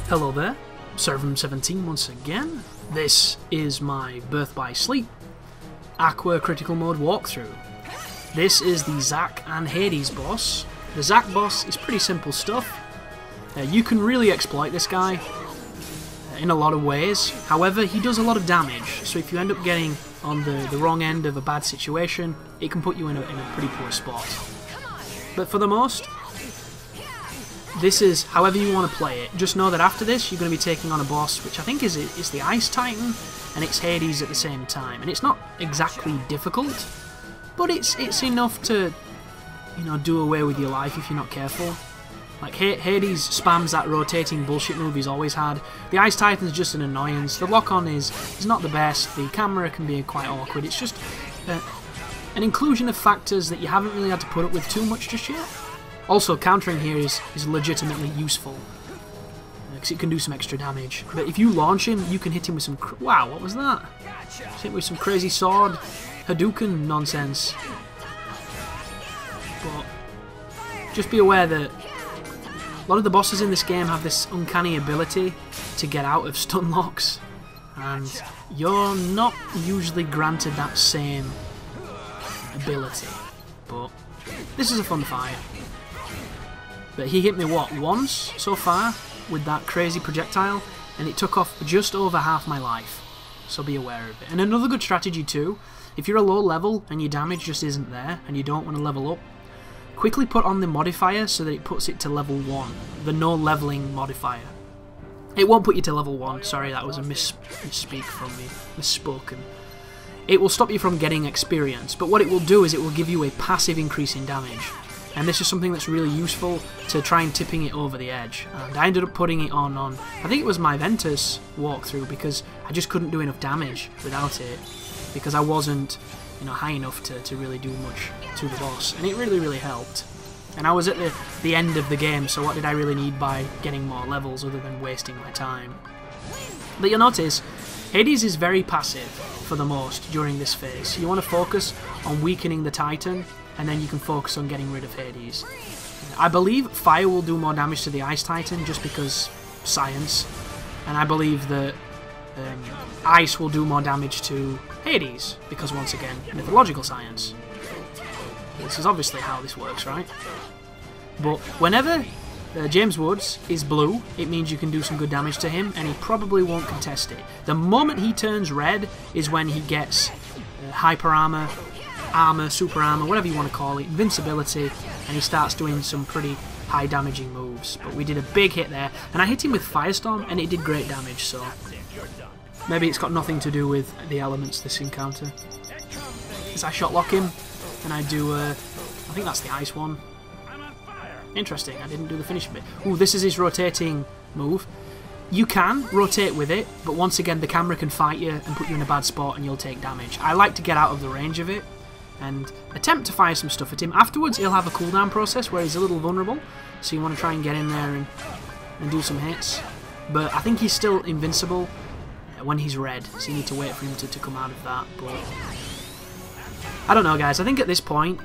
Hello there, Servum17 once again. This is my Birth by Sleep Aqua Critical Mode walkthrough. This is the Zack and Hades boss. The Zack boss is pretty simple stuff. You can really exploit this guy in a lot of ways. However, he does a lot of damage, so if you end up getting on the wrong end of a bad situation, it can put you in a pretty poor spot. But for the most, this is however you want to play it. Just know that after this, you're going to be taking on a boss, which I think is the Ice Titan, and it's Hades at the same time. And it's not exactly difficult, but it's enough to, you know, do away with your life if you're not careful. Like, Hades spams that rotating bullshit move he's always had. The Ice Titan's just an annoyance. The lock-on is not the best. The camera can be quite awkward. It's just an inclusion of factors that you haven't really had to put up with too much just yet. Also, countering here is legitimately useful, because it can do some extra damage. But if you launch him, you can hit him with some... Wow, what was that? Hit him with some crazy sword Hadouken nonsense. But just be aware that a lot of the bosses in this game have this uncanny ability to get out of stun locks, and you're not usually granted that same ability. But this is a fun fight. But he hit me, what, once so far with that crazy projectile, and it took off just over half my life. So be aware of it. And another good strategy too, if you're a low level and your damage just isn't there and you don't want to level up, quickly put on the modifier so that it puts it to level 1, the no leveling modifier. It won't put you to level 1, sorry, that was a misspeak from me, misspoken. It will stop you from getting experience, but what it will do is it will give you a passive increase in damage. And this is something that's really useful to try and tipping it over the edge. And I ended up putting it on I think it was my Ventus walkthrough, because I just couldn't do enough damage without it, because I wasn't, you know, high enough to really do much to the boss, and it really helped. And I was at the end of the game, so what did I really need by getting more levels other than wasting my time? But you'll notice Hades is very passive for the most during this phase. You want to focus on weakening the Titan, and then you can focus on getting rid of Hades. I believe fire will do more damage to the Ice Titan just because science, and I believe that ice will do more damage to Hades because, once again, mythological science. This is obviously how this works, right? But whenever James Woods is blue, it means you can do some good damage to him, and he probably won't contest it. The moment he turns red is when he gets hyper armor, super armor, whatever you want to call it, invincibility, and he starts doing some pretty high damaging moves. But we did a big hit there, and I hit him with Firestorm, and it did great damage, so maybe it's got nothing to do with the elements this encounter. As I shot lock him, and I do, I think that's the ice one. Interesting, I didn't do the finishing bit. Ooh, this is his rotating move. You can rotate with it, but once again the camera can fight you and put you in a bad spot and you'll take damage. I like to get out of the range of it and attempt to fire some stuff at him. Afterwards he'll have a cooldown process where he's a little vulnerable, so you want to try and get in there and do some hits. But I think he's still invincible when he's red, so you need to wait for him to come out of that. But I don't know, guys, I think at this point,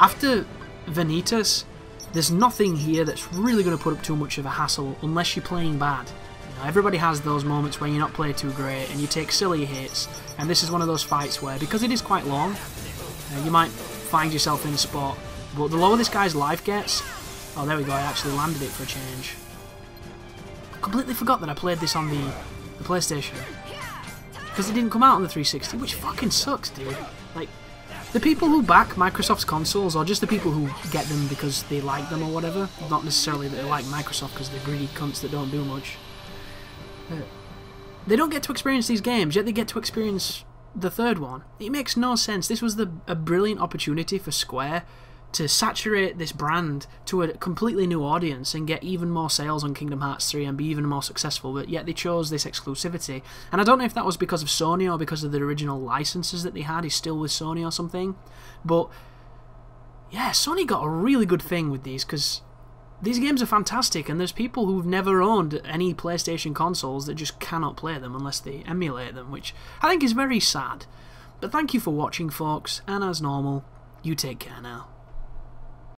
after Vanitas, there's nothing here that's really going to put up too much of a hassle unless you're playing bad. You know, everybody has those moments where you're not playing too great and you take silly hits, and this is one of those fights where, because it is quite long, you might find yourself in a spot, but the lower this guy's life gets... Oh, there we go, I actually landed it for a change. I completely forgot that I played this on the PlayStation, because it didn't come out on the 360, which fucking sucks, dude. Like, the people who back Microsoft's consoles, or just the people who get them because they like them or whatever, not necessarily that they like Microsoft because they're greedy cunts that don't do much, they don't get to experience these games, yet they get to experience the third one. It makes no sense. This was a brilliant opportunity for Square to saturate this brand to a completely new audience and get even more sales on Kingdom Hearts 3 and be even more successful, but yet they chose this exclusivity. And I don't know if that was because of Sony or because of the original licenses that they had is still with Sony or something, but yeah, Sony got a really good thing with these, because these games are fantastic, and there's people who've never owned any PlayStation consoles that just cannot play them unless they emulate them, which I think is very sad. But thank you for watching, folks, and as normal, You take care now.